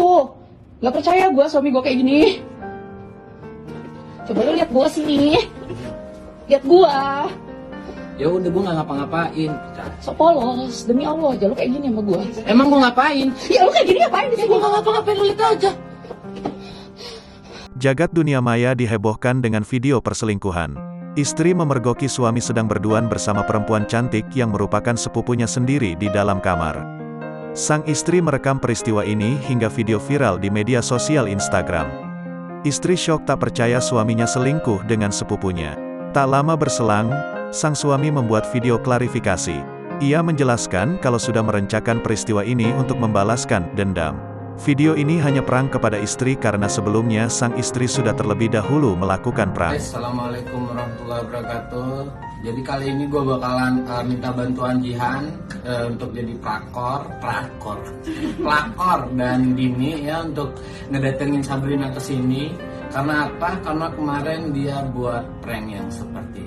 Tuh, nggak percaya gue suami gue kayak gini. Coba lu lihat gue sini. Lihat gue. Ya udah, gue nggak ngapa-ngapain. Sok polos, demi Allah aja lu kayak gini sama gue. Emang gue ngapain? Ya lu kayak gini ngapain di sini? Gue nggak ngapa-ngapain, lu lihat aja. Jagat dunia maya dihebohkan dengan video perselingkuhan. Istri memergoki suami sedang berduaan bersama perempuan cantik yang merupakan sepupunya sendiri di dalam kamar. Sang istri merekam peristiwa ini hingga video viral di media sosial Instagram. Istri syok tak percaya suaminya selingkuh dengan sepupunya. Tak lama berselang, sang suami membuat video klarifikasi. Ia menjelaskan kalau sudah merencanakan peristiwa ini untuk membalaskan dendam. Video ini hanya prank kepada istri karena sebelumnya sang istri sudah terlebih dahulu melakukan prank. Assalamualaikum warahmatullahi wabarakatuh. Jadi kali ini gue bakalan minta bantuan Jihan untuk jadi pelakor dan Dini ya untuk ngedatengin Sabrina ke sini. Karena apa? Karena kemarin dia buat prank yang seperti